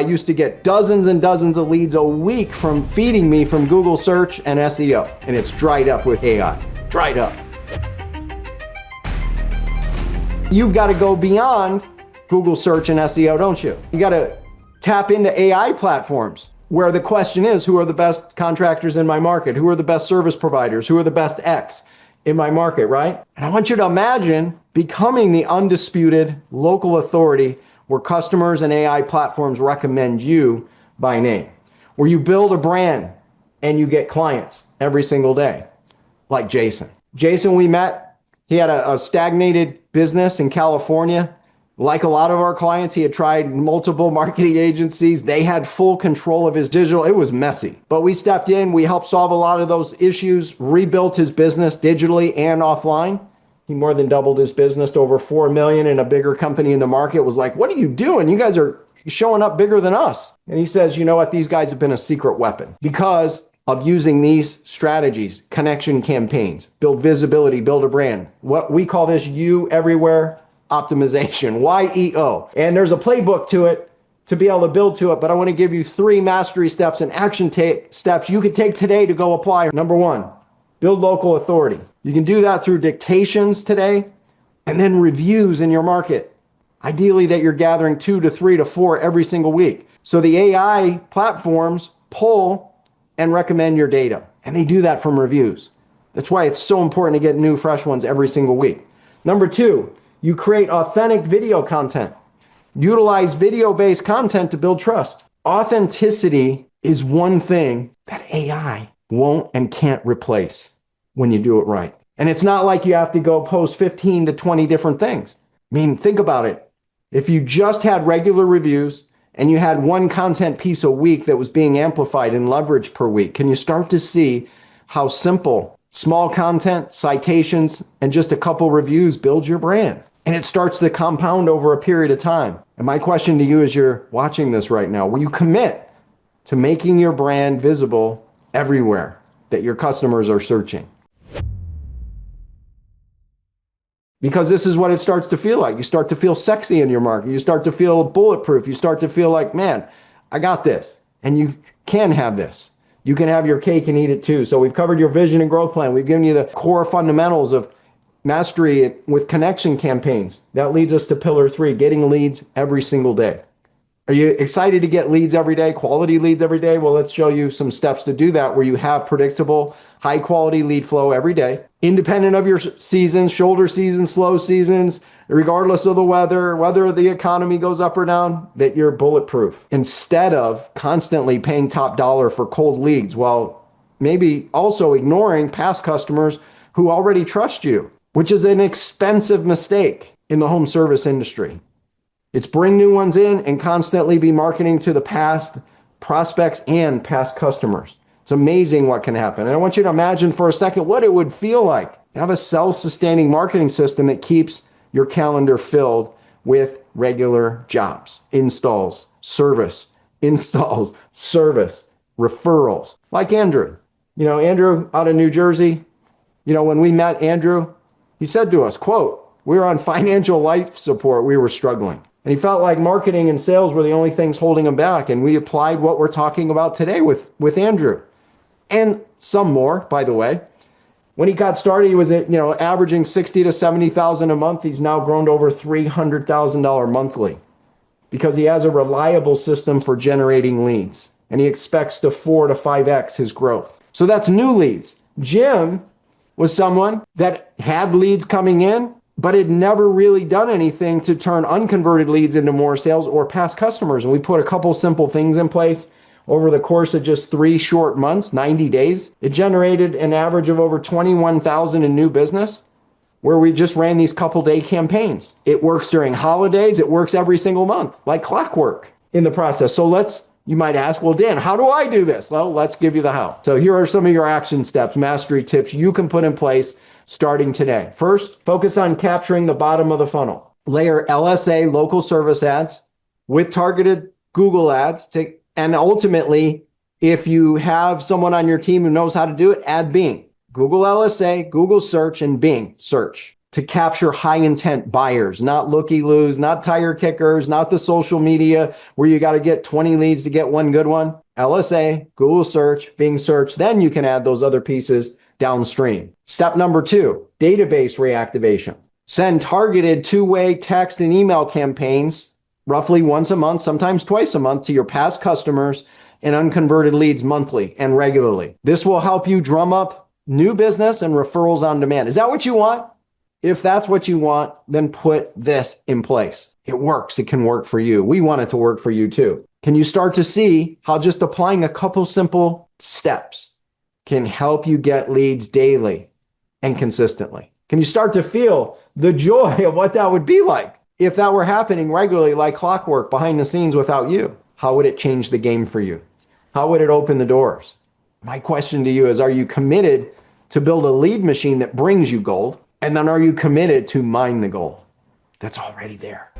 used to get dozens and dozens of leads a week from feeding me from Google Search and SEO, and it's dried up with AI. Dried up. You've got to go beyond Google Search and SEO, don't you? You got to tap into AI platforms where the question is, who are the best contractors in my market? Who are the best service providers? Who are the best X in my market, right? And I want you to imagine becoming the undisputed local authority where customers and AI platforms recommend you by name, where you build a brand and you get clients every single day, like Jason. Jason, we met, he had a stagnated business in California. Like a lot of our clients, he had tried multiple marketing agencies. They had full control of his digital. It was messy, but we stepped in, we helped solve a lot of those issues, rebuilt his business digitally and offline. He more than doubled his business to over 4 million, and a bigger company in the market was like, what are you doing? You guys are showing up bigger than us. And he says, you know what? These guys have been a secret weapon because of using these strategies, connection campaigns, build visibility, build a brand. What we call this you everywhere optimization, YEO. And there's a playbook to it to be able to build to it, but I want to give you 3 mastery steps and action steps you could take today to go apply. Number 1, build local authority. You can do that through dictations today and then reviews in your market. Ideally that you're gathering 2 to 3 to 4 every single week. So the AI platforms pull and recommend your data, and they do that from reviews. That's why it's so important to get new, fresh ones every single week. Number 2, you create authentic video content. Utilize video-based content to build trust. Authenticity is one thing that AI won't and can't replace when you do it right. And it's not like you have to go post 15 to 20 different things. I mean, think about it. If you just had regular reviews and you had one content piece a week that was being amplified and leveraged per week, can you start to see how simple small content, citations, and just a couple reviews build your brand? And it starts to compound over a period of time. And my question to you as you're watching this right now, will you commit to making your brand visible everywhere that your customers are searching? Because this is what it starts to feel like. You start to feel sexy in your market. You start to feel bulletproof. You start to feel like, man, I got this. And you can have this. You can have your cake and eat it too. So we've covered your vision and growth plan. We've given you the core fundamentals of mastery with connection campaigns. That leads us to pillar 3, getting leads every single day. Are you excited to get leads every day, quality leads every day? Well, let's show you some steps to do that where you have predictable, high quality lead flow every day, independent of your seasons, shoulder seasons, slow seasons, regardless of the weather, whether the economy goes up or down, that you're bulletproof. Instead of constantly paying top dollar for cold leads, while maybe also ignoring past customers who already trust you, which is an expensive mistake in the home service industry. It's bring new ones in and constantly be marketing to the past prospects and past customers. It's amazing what can happen. And I want you to imagine for a second what it would feel like to have a self-sustaining marketing system that keeps your calendar filled with regular jobs, installs, service, referrals. Like Andrew. You know, Andrew out of New Jersey, you know, when we met Andrew, he said to us, quote, we were on financial life support, we were struggling. And he felt like marketing and sales were the only things holding him back. And we applied what we're talking about today with Andrew. And some more, by the way. When he got started, he was averaging $60,000 to $70,000 a month. He's now grown to over $300,000 monthly because he has a reliable system for generating leads. And he expects to 4 to 5x his growth. So that's new leads. Jim was someone that had leads coming in, but had never really done anything to turn unconverted leads into more sales or past customers. And we put a couple simple things in place over the course of just 3 short months, 90 days. It generated an average of over 21,000 in new business, where we just ran these couple day campaigns. It works during holidays. It works every single month, like clockwork in the process. So you might ask, well, Dan, how do I do this? Well, let's give you the how. So here are some of your action steps, mastery tips you can put in place starting today. First, focus on capturing the bottom of the funnel. Layer LSA local service ads with targeted Google ads and ultimately, if you have someone on your team who knows how to do it, add Bing. Google LSA, Google Search, and Bing Search to capture high intent buyers, not looky-loos, not tire kickers, not the social media where you got to get 20 leads to get one good one. LSA, Google search, Bing search, then you can add those other pieces downstream. Step number 2, database reactivation. Send targeted two-way text and email campaigns roughly once a month, sometimes twice a month, to your past customers and unconverted leads monthly and regularly. This will help you drum up new business and referrals on demand. Is that what you want? If that's what you want, then put this in place. It works. It can work for you. We want it to work for you too. Can you start to see how just applying a couple simple steps can help you get leads daily and consistently? Can you start to feel the joy of what that would be like if that were happening regularly like clockwork behind the scenes without you? How would it change the game for you? How would it open the doors? My question to you is, are you committed to build a lead machine that brings you gold? And then are you committed to mine the gold that's already there?